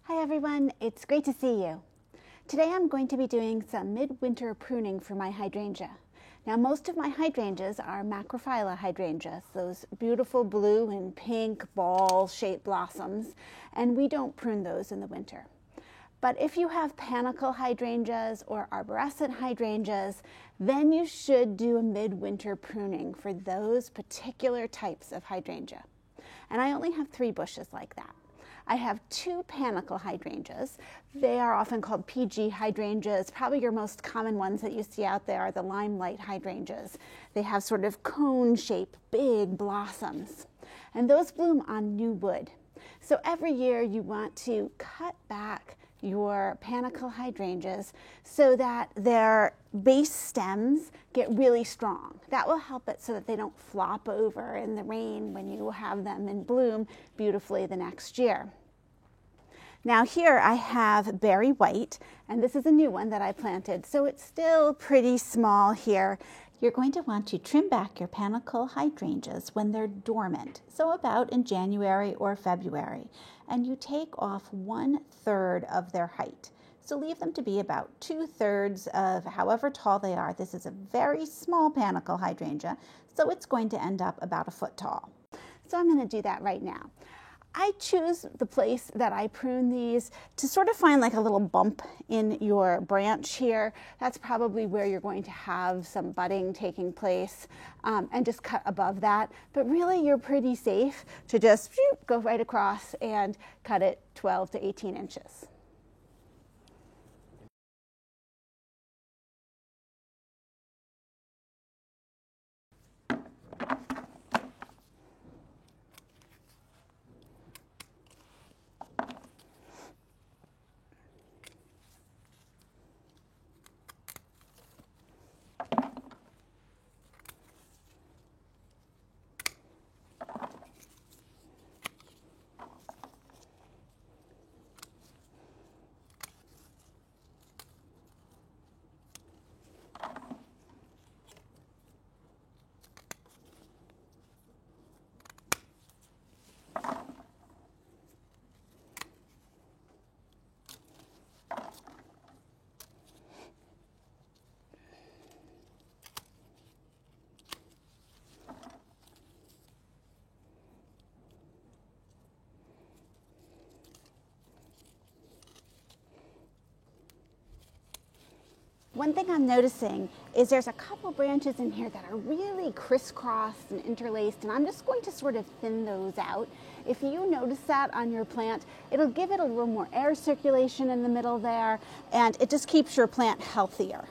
Hi everyone, it's great to see you. Today I'm going to be doing some midwinter pruning for my hydrangea. Now most of my hydrangeas are Macrophylla hydrangeas, those beautiful blue and pink ball-shaped blossoms, and we don't prune those in the winter. But if you have panicle hydrangeas or arborescent hydrangeas, then you should do a midwinter pruning for those particular types of hydrangea. And I only have 3 bushes like that. I have 2 panicle hydrangeas. They are often called PG hydrangeas. Probably your most common ones that you see out there are the limelight hydrangeas. They have sort of cone-shaped, big blossoms. And those bloom on new wood. So every year you want to cut back your panicle hydrangeas so that their base stems get really strong. That will help it so that they don't flop over in the rain when you have them in bloom beautifully the next year. Now here I have berry white, and this is a new one that I planted, so it's still pretty small here. You're going to want to trim back your panicle hydrangeas when they're dormant, so about in January or February, and you take off 1/3 of their height. So leave them to be about 2/3 of however tall they are. This is a very small panicle hydrangea, so it's going to end up about 1 foot tall. So I'm going to do that right now. I choose the place that I prune these to sort of find like a little bump in your branch here. That's probably where you're going to have some budding taking place, and just cut above that. But really you're pretty safe to just go right across and cut it 12 to 18 inches. One thing I'm noticing is there's a couple branches in here that are really crisscrossed and interlaced, and I'm just going to sort of thin those out. If you notice that on your plant, it'll give it a little more air circulation in the middle there, and it just keeps your plant healthier.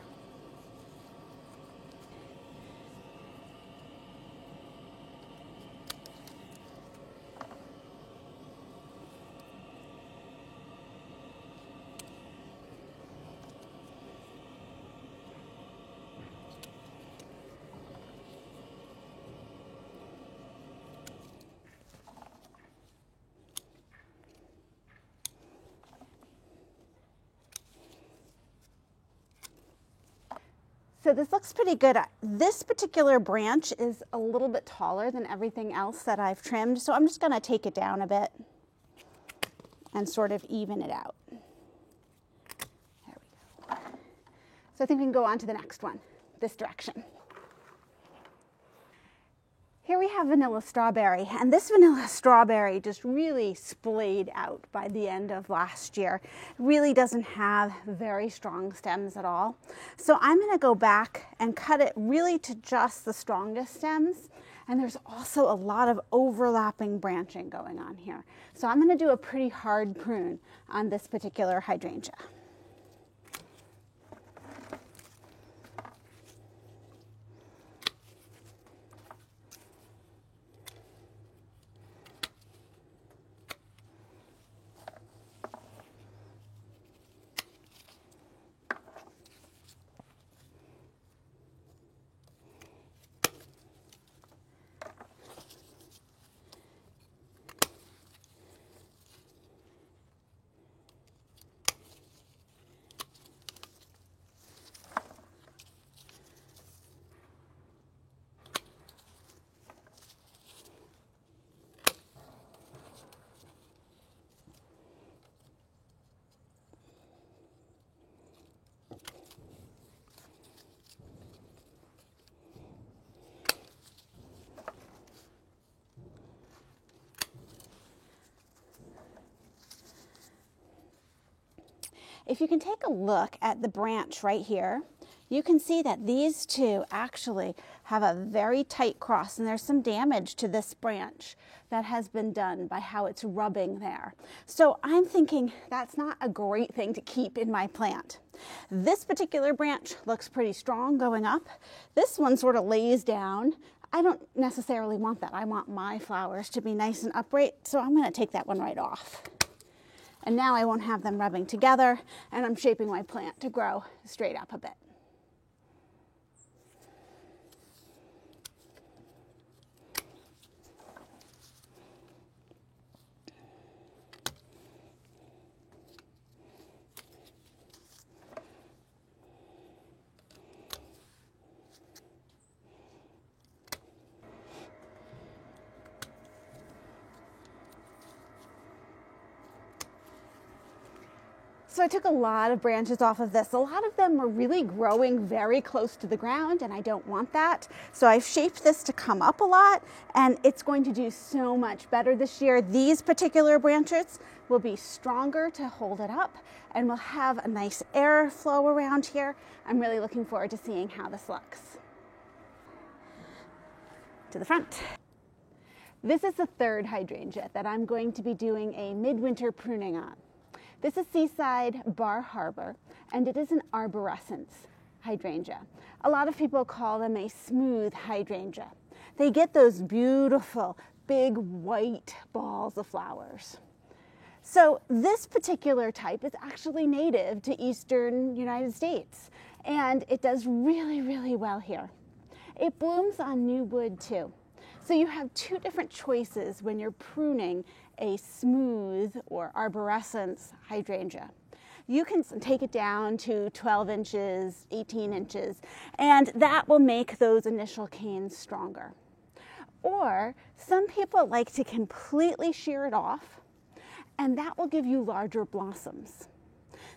So this looks pretty good. This particular branch is a little bit taller than everything else that I've trimmed, so I'm just going to take it down a bit and sort of even it out. There we go. So I think we can go on to the next one, this direction. Here we have vanilla strawberry, and this vanilla strawberry just really splayed out by the end of last year. It really doesn't have very strong stems at all. So I'm going to go back and cut it really to just the strongest stems, and there's also a lot of overlapping branching going on here. So I'm going to do a pretty hard prune on this particular hydrangea. If you can take a look at the branch right here, you can see that these two actually have a very tight cross, and there's some damage to this branch that has been done by how it's rubbing there. So I'm thinking that's not a great thing to keep in my plant. This particular branch looks pretty strong going up. This one sort of lays down. I don't necessarily want that. I want my flowers to be nice and upright, so I'm going to take that one right off. And now I won't have them rubbing together, and I'm shaping my plant to grow straight up a bit. So I took a lot of branches off of this. A lot of them were really growing very close to the ground, and I don't want that. So I've shaped this to come up a lot, and it's going to do so much better this year. These particular branches will be stronger to hold it up, and we'll have a nice air flow around here. I'm really looking forward to seeing how this looks. To the front. This is the third hydrangea that I'm going to be doing a midwinter pruning on. This is Seaside Bar Harbor, and it is an arborescens hydrangea. A lot of people call them a smooth hydrangea. They get those beautiful, big white balls of flowers. So this particular type is actually native to eastern United States, and it does really, really well here. It blooms on new wood too. So you have two different choices when you're pruning a smooth or arborescens hydrangea. You can take it down to 12 inches, 18 inches, and that will make those initial canes stronger. Or some people like to completely shear it off, and that will give you larger blossoms.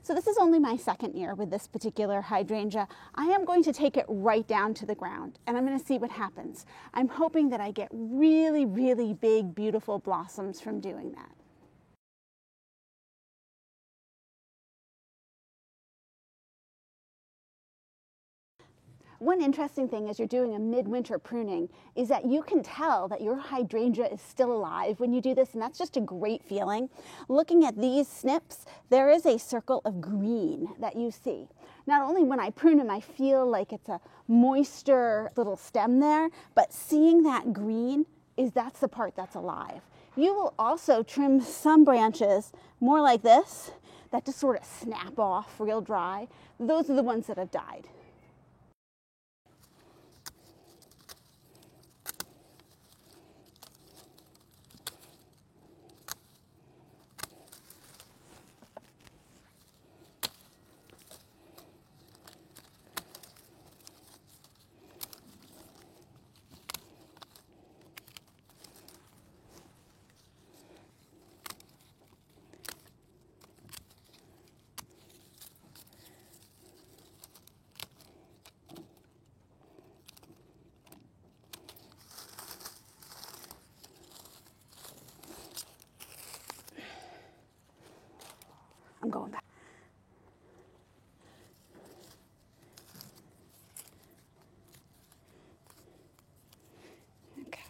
So this is only my second year with this particular hydrangea. I am going to take it right down to the ground, and I'm going to see what happens. I'm hoping that I get really, really big, beautiful blossoms from doing that. One interesting thing as you're doing a midwinter pruning is that you can tell that your hydrangea is still alive when you do this, and that's just a great feeling. Looking at these snips, there is a circle of green that you see. Not only when I prune them, I feel like it's a moister little stem there, but seeing that green that's the part that's alive. You will also trim some branches more like this that just sort of snap off real dry. Those are the ones that have died. I'm going back. Okay.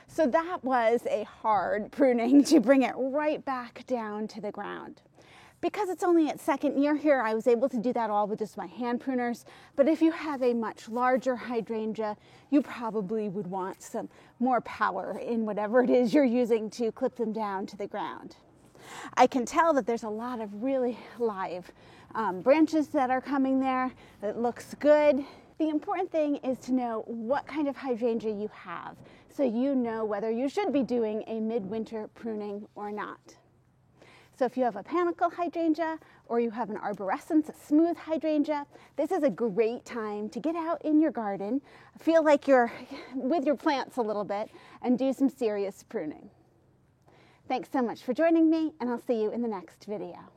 So that was a hard pruning to bring it right back down to the ground. Because it's only its second year here, I was able to do that all with just my hand pruners. But if you have a much larger hydrangea, you probably would want some more power in whatever it is you're using to clip them down to the ground. I can tell that there's a lot of really live branches that are coming there. It looks good. The important thing is to know what kind of hydrangea you have, so you know whether you should be doing a midwinter pruning or not. So if you have a panicle hydrangea or you have an arborescens, a smooth hydrangea, this is a great time to get out in your garden, feel like you're with your plants a little bit, and do some serious pruning. Thanks so much for joining me, and I'll see you in the next video.